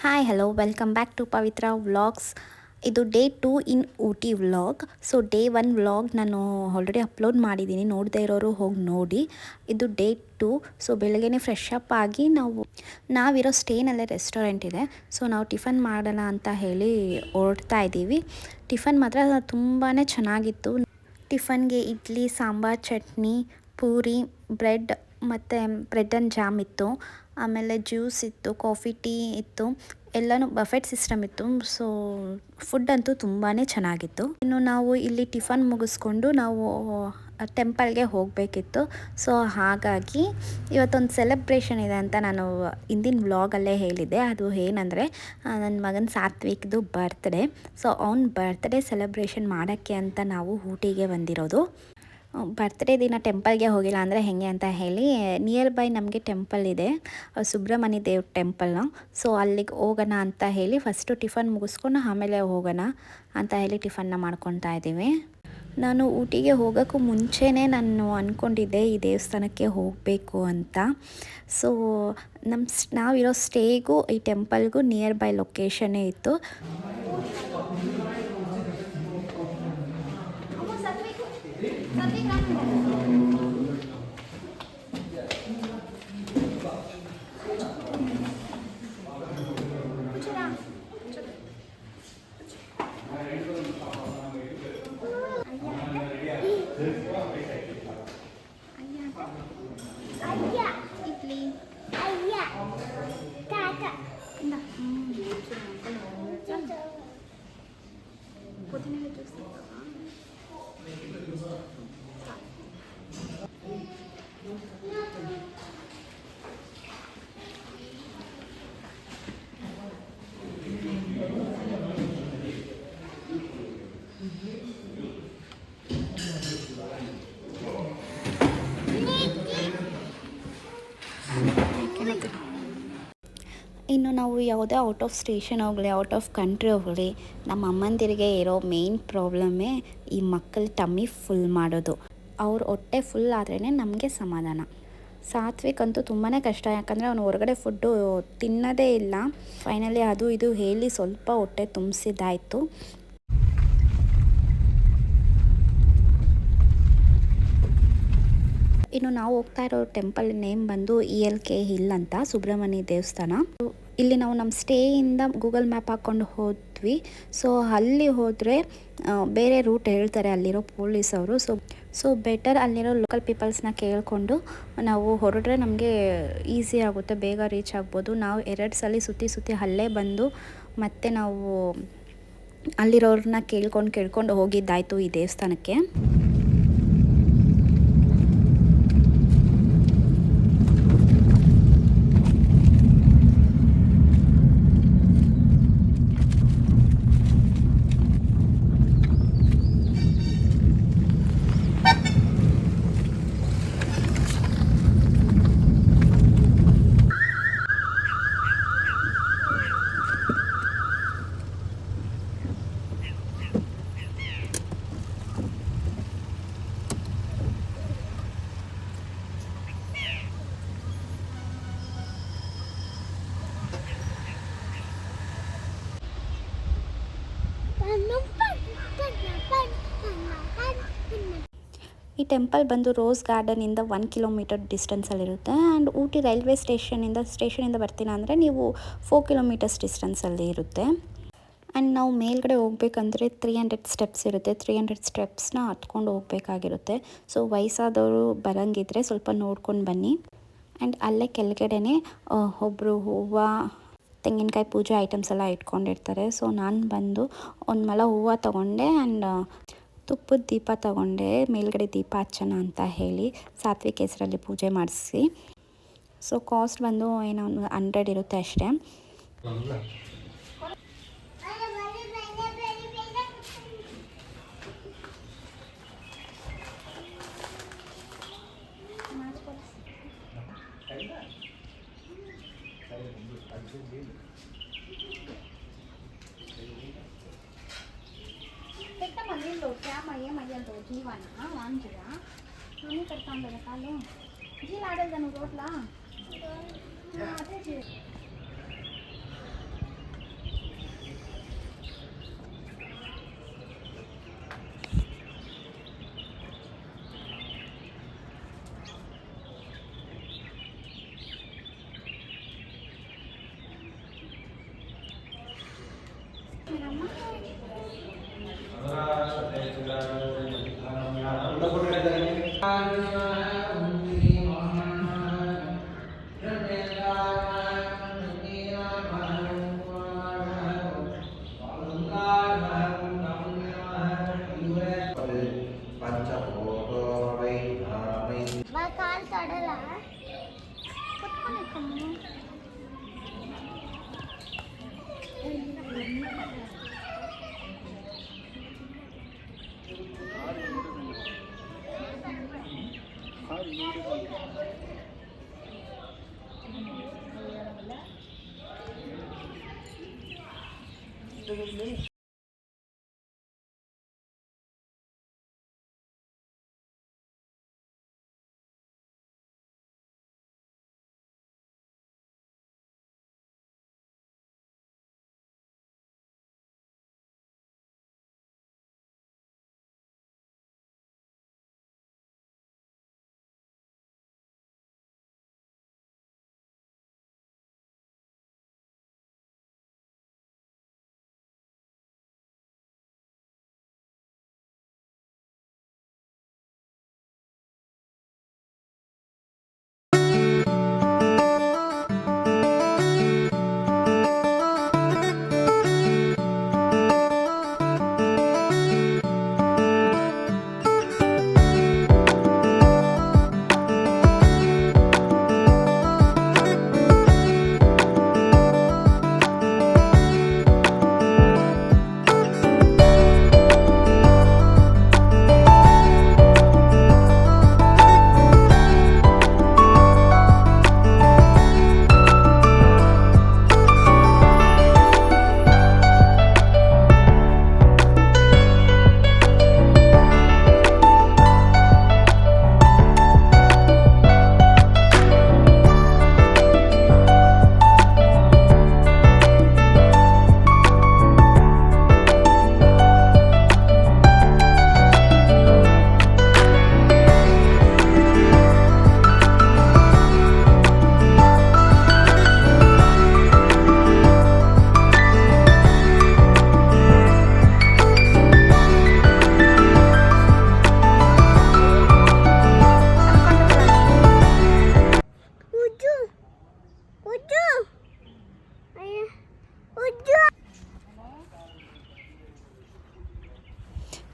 Hi hello welcome back to Pavitra vlogs. ಇದು day 2 in Ooty vlog. So day 1 vlog ನಾನು already upload ಮಾಡಿದ್ದೀನಿ, ನೋಡದೇ ಇರೋರು ಹೋಗಿ ನೋಡಿ. ಇದು ಡೇ 2. ಸೊ ಬೆಳಗ್ಗೆನೇ ಫ್ರೆಶ್ ಅಪ್ ಆಗಿ ನಾವಿರೋ ಸ್ಟೇನಲ್ಲೇ ರೆಸ್ಟೋರೆಂಟ್ ಇದೆ. ಸೊ ನಾವು ಟಿಫನ್ ಮಾಡೋಣ ಅಂತ ಹೇಳಿ ಹೊರಡ್ತಾ ಇದ್ದೀವಿ. ಟಿಫನ್ ಮಾತ್ರ ತುಂಬಾ ಚೆನ್ನಾಗಿತ್ತು. ಟಿಫನ್ಗೆ ಇಡ್ಲಿ, ಸಾಂಬಾರ್, ಚಟ್ನಿ, ಪೂರಿ, ಬ್ರೆಡ್ ಮತ್ತು ಬ್ರೆಡ್ ಆ್ಯಂಡ್ ಜಾಮ್ ಇತ್ತು. ಆಮೇಲೆ ಜ್ಯೂಸ್ ಇತ್ತು, ಕಾಫಿ, ಟೀ ಇತ್ತು, ಎಲ್ಲನೂ ಬಫೆಟ್ ಸಿಸ್ಟಮ್ ಇತ್ತು. ಸೊ ಫುಡ್ ಅಂತೂ ತುಂಬಾ ಚೆನ್ನಾಗಿತ್ತು. ಇನ್ನು ನಾವು ಇಲ್ಲಿ ಟಿಫನ್ ಮುಗಿಸ್ಕೊಂಡು ನಾವು ಟೆಂಪಲ್ಗೆ ಹೋಗಬೇಕಿತ್ತು. ಸೊ ಹಾಗಾಗಿ ಇವತ್ತೊಂದು ಸೆಲೆಬ್ರೇಷನ್ ಇದೆ ಅಂತ ನಾನು ಹಿಂದಿನ ವ್ಲಾಗಲ್ಲೇ ಹೇಳಿದ್ದೆ. ಅದು ಏನಂದರೆ ನನ್ನ ಮಗನ ಸಾತ್ವಿಕ್ದು ಬರ್ತ್ಡೇ. ಸೊ ಅವ್ನ ಬರ್ತ್ಡೇ ಸೆಲೆಬ್ರೇಷನ್ ಮಾಡೋಕ್ಕೆ ಅಂತ ನಾವು ಊಟಿಗೆ ಬಂದಿರೋದು. ಬರ್ತ್ಡೇ ದಿನ ಟೆಂಪಲ್ಗೆ ಹೋಗಿಲ್ಲ ಅಂದರೆ ಹೇಗೆ ಅಂತ ಹೇಳಿ ನಿಯರ್ ಬೈ ನಮಗೆ ಟೆಂಪಲ್ ಇದೆ, ಸುಬ್ರಹ್ಮಣ್ಯ ದೇವ್ರ ಟೆಂಪಲ್ನ. ಸೊ ಅಲ್ಲಿಗೆ ಹೋಗೋಣ ಅಂತ ಹೇಳಿ ಫಸ್ಟು ಟಿಫನ್ ಮುಗಿಸ್ಕೊಂಡು ಆಮೇಲೆ ಹೋಗೋಣ ಅಂತ ಹೇಳಿ ಟಿಫನ್ನ ಮಾಡ್ಕೊತಾ ಇದ್ದೀವಿ. ನಾನು ಊಟಿಗೆ ಹೋಗೋಕ್ಕೂ ಮುಂಚೆನೇ ನಾನು ಅಂದ್ಕೊಂಡಿದ್ದೆ ಈ ದೇವಸ್ಥಾನಕ್ಕೆ ಹೋಗಬೇಕು ಅಂತ. ಸೊ ನಾವಿರೋ ಸ್ಟೇಗೂ ಈ ಟೆಂಪಲ್ಗೂ ನಿಯರ್ ಬೈ ಲೊಕೇಶನ್ನೇ ಇತ್ತು. ಇಡ್ಲಿ ಪುದೀನ ಜ್ಯೂಸ್ ಇನ್ನು ನಾವು ಯಾವುದೇ ಔಟ್ ಆಫ್ ಸ್ಟೇಷನ್ ಹೋಗಲಿ, ಔಟ್ ಆಫ್ ಕಂಟ್ರಿ ಹೋಗಲಿ, ನಮ್ಮ ಅಮ್ಮಂದಿರಿಗೆ ಇರೋ ಮೇನ್ ಪ್ರಾಬ್ಲಮ್ಮೇ ಈ ಮಕ್ಕಳ ಟಮ್ಮಿ ಫುಲ್ ಮಾಡೋದು. ಅವ್ರ ಹೊಟ್ಟೆ ಫುಲ್ ಆದ್ರೇ ನಮಗೆ ಸಮಾಧಾನ. ಸಾತ್ವಿಕ್ ಅಂತೂ ತುಂಬಾ ಕಷ್ಟ, ಯಾಕಂದರೆ ಅವನು ಹೊರಗಡೆ ಫುಡ್ಡು ತಿನ್ನೋದೇ ಇಲ್ಲ. ಫೈನಲಿ ಅದು ಇದು ಹೇಳಿ ಸ್ವಲ್ಪ ಹೊಟ್ಟೆ ತುಂಬಿಸಿದ್ದಾಯಿತು. ಇನ್ನು ನಾವು ಹೋಗ್ತಾ ಇರೋ ಟೆಂಪಲ್ ನೇಮ್ ಬಂದು ELK ಹಿಲ್ ಅಂತ, ಸುಬ್ರಹ್ಮಣ್ಯ ದೇವಸ್ಥಾನ. ಇಲ್ಲಿ ನಾವು ನಮ್ಮ ಸ್ಟೇಯಿಂದ ಗೂಗಲ್ ಮ್ಯಾಪ್ ಹಾಕ್ಕೊಂಡು ಹೋದ್ವಿ. ಸೊ ಅಲ್ಲಿ ಹೋದರೆ ಬೇರೆ ರೂಟ್ ಹೇಳ್ತಾರೆ ಅಲ್ಲಿರೋ ಪೊಲೀಸವರು. ಸೊ ಬೆಟರ್ ಅಲ್ಲಿರೋ ಲೋಕಲ್ ಪೀಪಲ್ಸ್ನ ಕೇಳಿಕೊಂಡು ನಾವು ಹೊರಡ್ರೆ ನಮಗೆ ಈಸಿ ಆಗುತ್ತೆ, ಬೇಗ ರೀಚ್ ಆಗ್ಬೋದು. ನಾವು 2 ಸಲ ಸುತ್ತಿ ಅಲ್ಲೇ ಬಂದು ಮತ್ತೆ ನಾವು ಅಲ್ಲಿರೋರನ್ನ ಕೇಳ್ಕೊಂಡು ಹೋಗಿದ್ದಾಯಿತು ಈ ದೇವಸ್ಥಾನಕ್ಕೆ. ಈ ಟೆಂಪಲ್ ಬಂದು ರೋಸ್ ಗಾರ್ಡನಿಂದ 1 ಕಿಲೋಮೀಟರ್ ಡಿಸ್ಟೆನ್ಸಲ್ಲಿರುತ್ತೆ. ಆ್ಯಂಡ್ ಊಟಿ ರೈಲ್ವೆ ಸ್ಟೇಷನಿಂದ ಬರ್ತೀನ ಅಂದರೆ ನೀವು 4 ಕಿಲೋಮೀಟರ್ಸ್ ಡಿಸ್ಟೆನ್ಸಲ್ಲಿ ಇರುತ್ತೆ. ಆ್ಯಂಡ್ ನಾವು ಮೇಲ್ಗಡೆ ಹೋಗ್ಬೇಕಂದ್ರೆ 300 ಸ್ಟೆಪ್ಸ್ ಇರುತ್ತೆ. 300 ಸ್ಟೆಪ್ಸ್ನ ಹತ್ಕೊಂಡು ಹೋಗಬೇಕಾಗಿರುತ್ತೆ. ಸೊ ವಯಸ್ಸಾದವರು ಬರೋಂಗಿದ್ರೆ ಸ್ವಲ್ಪ ನೋಡ್ಕೊಂಡು ಬನ್ನಿ. ಆ್ಯಂಡ್ ಅಲ್ಲೇ ಕೆಳಗಡೆನೆ ಒಬ್ಬರು ಹೂವು, ತೆಂಗಿನಕಾಯಿ ಪೂಜೆ ಐಟಮ್ಸ್ ಎಲ್ಲ ಇಟ್ಕೊಂಡಿರ್ತಾರೆ. ಸೊ ನಾನು ಬಂದು ಒಂದು ಮೊಳ ಹೂವು ತೊಗೊಂಡೆ ಆ್ಯಂಡ್ ತುಪ್ಪದ ದೀಪ ತೊಗೊಂಡೆ, ಮೇಲ್ಗಡೆ ದೀಪ ಹಚ್ಚೋಣ ಅಂತ ಹೇಳಿ ಸಾತ್ವಿಕ್ ಹೆಸರಲ್ಲಿ ಪೂಜೆ ಮಾಡಿಸಿ. ಸೊ ಕಾಸ್ಟ್ ಬಂದು ಏನೋ 100 ಇರುತ್ತೆ ಅಷ್ಟೇ. क्या मैया दो जीवाना वांजिया मम्मी करता हूँ कालो जी लाडल जनु रोटला अरे जी पंचभूतो वै धामै काल तडला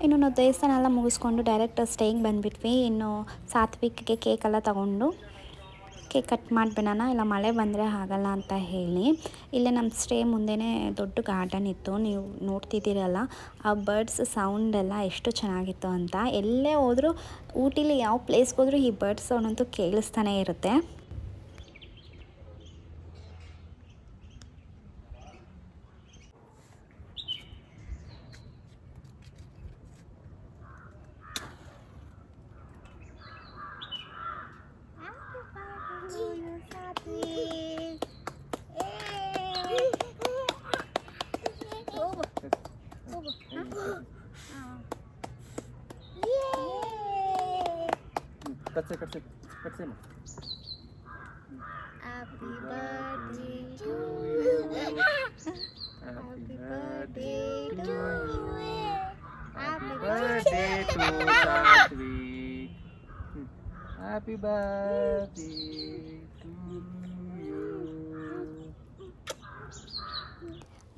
ಇನ್ನು ನಾವು ದೇವಸ್ಥಾನ ಎಲ್ಲ ಮುಗಿಸ್ಕೊಂಡು ಡೈರೆಕ್ಟ್ ಸ್ಟೇಯಿಂಗ್ ಬಂದುಬಿಟ್ವಿ. ಇನ್ನು ಸಾತ್ವಿಕ್ಗೆ ಕೇಕೆಲ್ಲ ತಗೊಂಡು ಕೇಕ್ ಕಟ್ ಮಾಡಿಬಿಡೋಣ, ಇಲ್ಲ ಮಳೆ ಬಂದರೆ ಆಗಲ್ಲ ಅಂತ ಹೇಳಿ. ಇಲ್ಲೇ ನಮ್ಮ ಸ್ಟೇ ಮುಂದೆನೇ ದೊಡ್ಡ ಗಾರ್ಡನ್ ಇತ್ತು, ನೀವು ನೋಡ್ತಿದ್ದೀರಲ್ಲ ಆ ಬರ್ಡ್ಸ್ ಸೌಂಡ್ ಎಲ್ಲ ಎಷ್ಟು ಚೆನ್ನಾಗಿತ್ತು ಅಂತ. ಎಲ್ಲೇ ಹೋದರೂ ಊಟಿಲಿ ಯಾವ ಪ್ಲೇಸ್ಗೆ ಹೋದರೂ ಈ ಬರ್ಡ್ಸ್ ಸೌಂಡ್ ಅಂತೂ ಕೇಳಿಸ್ತಾನೆ ಇರುತ್ತೆ. कच्चे कच्चे कच्चे में Happy birthday to you. Happy birthday to you. Happy birthday to Satvik. Happy birthday to you.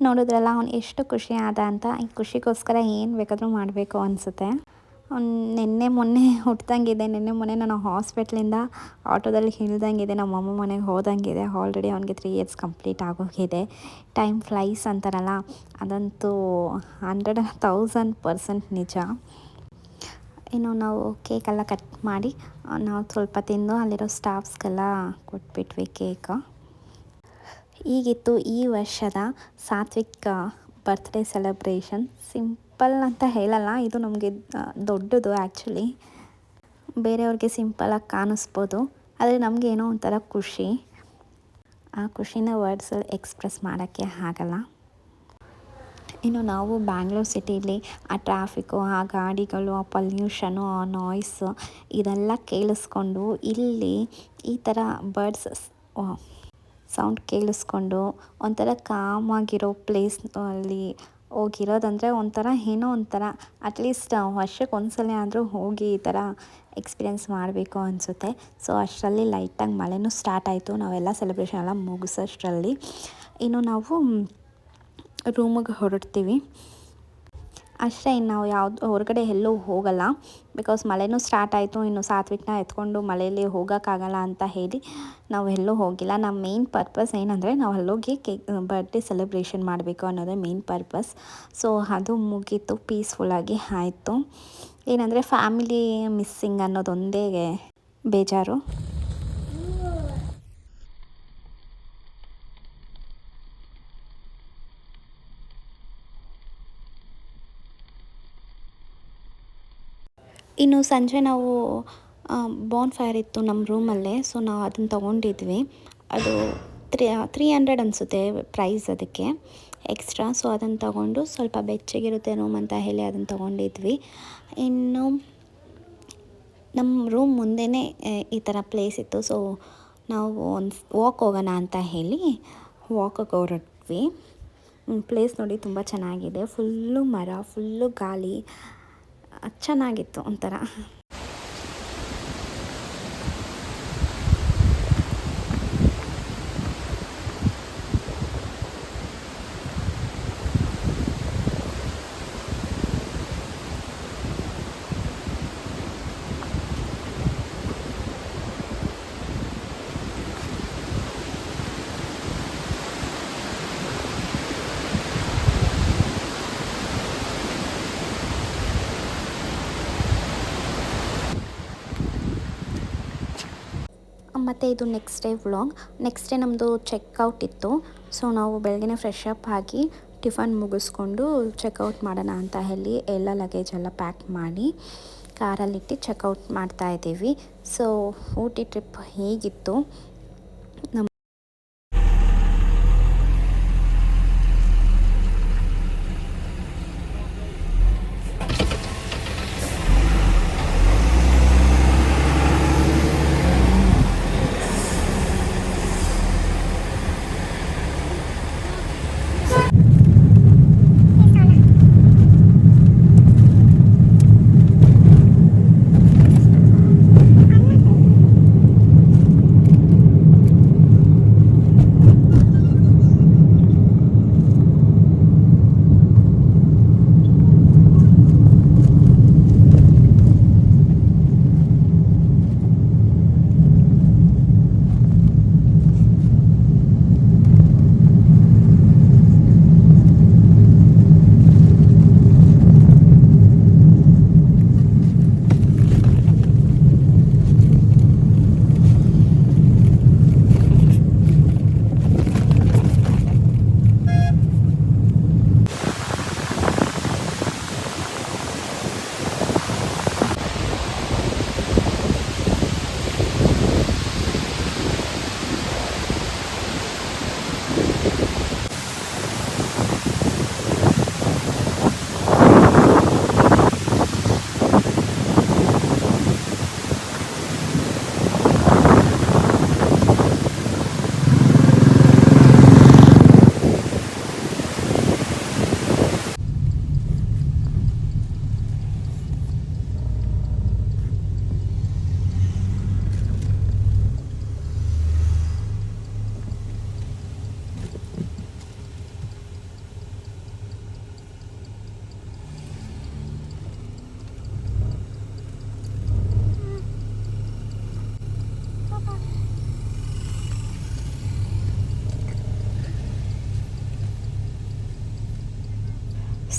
ನೋಡಿದ್ರಲ್ಲ ಅವ್ನು ಎಷ್ಟು ಖುಷಿ ಆದ ಅಂತ. ಈ ಖುಷಿಗೋಸ್ಕರ ಏನು ಬೇಕಾದರೂ ಮಾಡಬೇಕು ಅನಿಸುತ್ತೆ. ಅವ್ನು ನಿನ್ನೆ ಮೊನ್ನೆ ಹುಟ್ಟಿದಂಗಿದೆ. ನಿನ್ನೆ ಮೊನ್ನೆ ನಾನು ಹಾಸ್ಪಿಟ್ಲಿಂದ ಆಟೋದಲ್ಲಿ ಇಳ್ದಂಗಿದೆ, ನಮ್ಮ ಅಮ್ಮ ಮನೆಗೆ ಹೋದಂಗಿದೆ. ಆಲ್ರೆಡಿ ಅವನಿಗೆ 3 ಇಯರ್ಸ್ ಕಂಪ್ಲೀಟ್ ಆಗೋಗಿದೆ. ಟೈಮ್ ಫ್ಲೈಸ್ ಅಂತಾರಲ್ಲ, ಅದಂತೂ 100,000% ನಿಜ. ಇನ್ನು ನಾವು ಕೇಕೆಲ್ಲ ಕಟ್ ಮಾಡಿ ನಾವು ಸ್ವಲ್ಪ ತಿಂದು ಅಲ್ಲಿರೋ ಸ್ಟಾಫ್ಸ್ಗೆಲ್ಲ ಕೊಟ್ಬಿಟ್ವಿ ಕೇಕ್. ಹೀಗಿತ್ತು ಈ ವರ್ಷದ ಸಾತ್ವಿಕ್ ಬರ್ತ್ಡೇ ಸೆಲೆಬ್ರೇಷನ್. ಸಿಂಪಲ್ ಅಂತ ಹೇಳಲ್ಲ, ಇದು ನಮಗೆ ದೊಡ್ಡದು ಆ್ಯಕ್ಚುಲಿ. ಬೇರೆಯವ್ರಿಗೆ ಸಿಂಪಲಾಗಿ ಕಾಣಿಸ್ಬೋದು, ಆದರೆ ನಮಗೆ ಏನೋ ಒಂಥರ ಖುಷಿ. ಆ ಖುಷಿನ ವರ್ಡ್ಸಲ್ಲಿ ಎಕ್ಸ್ಪ್ರೆಸ್ ಮಾಡೋಕ್ಕೆ ಆಗಲ್ಲ. ಇನ್ನು ನಾವು ಬ್ಯಾಂಗ್ಳೂರು ಸಿಟಿಲಿ ಆ ಟ್ರಾಫಿಕ್ಕು, ಆ ಗಾಡಿಗಳು, ಆ ಪೊಲ್ಯೂಷನು, ಆ ನಾಯ್ಸು ಇದೆಲ್ಲ ಕೇಳಿಸ್ಕೊಂಡು ಇಲ್ಲಿ ಈ ಥರ ಬರ್ಡ್ಸ್ ಸೌಂಡ್ ಕೇಳಿಸ್ಕೊಂಡು ಒಂಥರ ಕಾಮಾಗಿರೋ ಪ್ಲೇಸ್ ಅಲ್ಲಿ ಹೋಗಿರೋದಂದರೆ ಒಂಥರ ಏನೋ ಒಂಥರ ಅಟ್ಲೀಸ್ಟ್ ವರ್ಷಕ್ಕೆ ಒಂದ್ಸಲ ಆದರೂ ಹೋಗಿ ಈ ಥರ ಎಕ್ಸ್ಪೀರಿಯೆನ್ಸ್ ಮಾಡಬೇಕು ಅನಿಸುತ್ತೆ. ಸೊ ಅಷ್ಟರಲ್ಲಿ ಲೈಟಾಗಿ ಮಳೆನೂ ಸ್ಟಾರ್ಟ್ ಆಯಿತು. ನಾವೆಲ್ಲ ಸೆಲೆಬ್ರೇಷನ್ ಎಲ್ಲ ಮುಗಿಸೋಷ್ಟರಲ್ಲಿ ಇನ್ನು ನಾವು ರೂಮಿಗೆ ಹೊರಡ್ತೀವಿ ಅಷ್ಟೇ. ಇನ್ನು ನಾವು ಯಾವುದು ಹೊರಗಡೆ ಎಲ್ಲೂ ಹೋಗಲ್ಲ, ಬಿಕಾಸ್ ಮಳೆನೂ ಸ್ಟಾರ್ಟ್ ಆಯಿತು. ಇನ್ನು ಸಾತ್ವಿಕ್ನ ಎತ್ಕೊಂಡು ಮಳೆಯಲ್ಲಿ ಹೋಗೋಕ್ಕಾಗಲ್ಲ ಅಂತ ಹೇಳಿ ನಾವು ಎಲ್ಲೂ ಹೋಗಿಲ್ಲ. ನಮ್ಮ ಮೇನ್ ಪರ್ಪಸ್ ಏನಂದರೆ ನಾವು ಅಲ್ಲೋಗಿ ಬರ್ಡೇ ಸೆಲೆಬ್ರೇಷನ್ ಮಾಡಬೇಕು ಅನ್ನೋದೇ ಮೇನ್ ಪರ್ಪಸ್. ಸೊ ಅದು ಮುಗೀತು, ಪೀಸ್ಫುಲ್ಲಾಗಿ ಆಯಿತು. ಏನಂದರೆ ಫ್ಯಾಮಿಲಿ ಮಿಸ್ಸಿಂಗ್ ಅನ್ನೋದೊಂದೇ ಬೇಜಾರು. ಇನ್ನು ಸಂಜೆ ನಾವು ಬಾನ್ ಫೈರ್ ಇತ್ತು ನಮ್ಮ ರೂಮಲ್ಲೇ. ಸೊ ನಾವು ಅದನ್ನು ತೊಗೊಂಡಿದ್ವಿ. ಅದು 300 ಅನಿಸುತ್ತೆ ಪ್ರೈಸ್ ಅದಕ್ಕೆ ಎಕ್ಸ್ಟ್ರಾ. ಸೊ ಅದನ್ನು ತೊಗೊಂಡು ಸ್ವಲ್ಪ ಬೆಚ್ಚಗಿರುತ್ತೆ ರೂಮ್ ಅಂತ ಹೇಳಿ ಅದನ್ನು ತೊಗೊಂಡಿದ್ವಿ. ಇನ್ನು ನಮ್ಮ ರೂಮ್ ಮುಂದೆನೇ ಈ ಥರ ಪ್ಲೇಸ್ ಇತ್ತು. ಸೊ ನಾವು ಒಂದು ವಾಕ್ ಹೋಗೋಣ ಅಂತ ಹೇಳಿ ವಾಕಿಗೆ ಹೊರಟ್ವಿ. ಪ್ಲೇಸ್ ನೋಡಿ ತುಂಬ ಚೆನ್ನಾಗಿದೆ. ಫುಲ್ಲು ಮರ, ಫುಲ್ಲು ಗಾಳಿ, ಚೆನ್ನಾಗಿತ್ತು ಒಂಥರ. ಮತ್ತು ಇದು next day vlog. Next day ನಮ್ಮದು ಚೆಕ್ಔಟ್ ಇತ್ತು. ಸೊ ನಾವು ಬೆಳಗ್ಗೆ ಫ್ರೆಶ್ ಅಪ್ ಆಗಿ ಟಿಫನ್ ಮುಗಿಸ್ಕೊಂಡು ಚೆಕ್ಔಟ್ ಮಾಡೋಣ ಅಂತ ಹೇಳಿ ಎಲ್ಲ ಲಗೇಜ್ ಎಲ್ಲ ಪ್ಯಾಕ್ ಮಾಡಿ ಕಾರಲ್ಲಿಟ್ಟು ಚೆಕ್ಔಟ್ ಮಾಡ್ತಾಯಿದ್ದೀವಿ. ಸೊ ಊಟಿ ಟ್ರಿಪ್ ಹೇಗಿತ್ತು?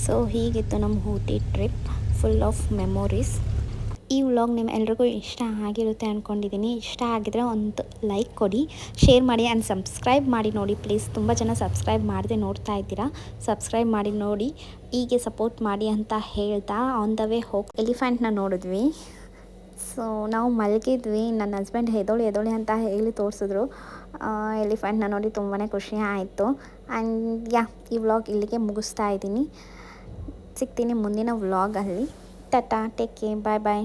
ಸೊ ಹೀಗಿತ್ತು ನಮ್ಮ Ooty trip, full of memories. ಈ ವ್ಲಾಗ್ ನಿಮ್ಮ ಎಲ್ರಿಗೂ ಇಷ್ಟ ಆಗಿರುತ್ತೆ ಅಂದ್ಕೊಂಡಿದ್ದೀನಿ. ಇಷ್ಟ ಆಗಿದ್ರೆ ಒಂದು ಲೈಕ್ ಕೊಡಿ, ಶೇರ್ ಮಾಡಿ ಆ್ಯಂಡ್ ಸಬ್ಸ್ಕ್ರೈಬ್ ಮಾಡಿ ನೋಡಿ ಪ್ಲೀಸ್. ತುಂಬ ಜನ ಸಬ್ಸ್ಕ್ರೈಬ್ ಮಾಡದೆ ನೋಡ್ತಾ ಇದ್ದೀರಾ, ಸಬ್ಸ್ಕ್ರೈಬ್ ಮಾಡಿ ನೋಡಿ, ಹೀಗೆ ಸಪೋರ್ಟ್ ಮಾಡಿ ಅಂತ ಹೇಳ್ತಾ ಆನ್ ದ ವೇ ಹೋಗಿ ಎಲಿಫೆಂಟ್ನ ನೋಡಿದ್ವಿ. ಸೊ ನಾವು ಮಲಗಿದ್ವಿ, ನನ್ನ ಹಸ್ಬೆಂಡ್ ಎದೋಳಿ ಅಂತ ಹೇಳಿ ತೋರಿಸಿದ್ರು. ಎಲಿಫೆಂಟ್ನ ನೋಡಿ ತುಂಬಾ ಖುಷಿ ಆಯಿತು. ಆ್ಯಂಡ್ ಈ ವ್ಲಾಗ್ ಇಲ್ಲಿಗೆ ಮುಗಿಸ್ತಾ ಇದ್ದೀನಿ. ಸಿಗ್ತೀನಿ ಮುಂದಿನ ವ್ಲಾಗಲ್ಲಿ. ಟಾಟಾ, ಟೇಕ್ ಕೇರ್, ಬಾಯ್ ಬಾಯ್.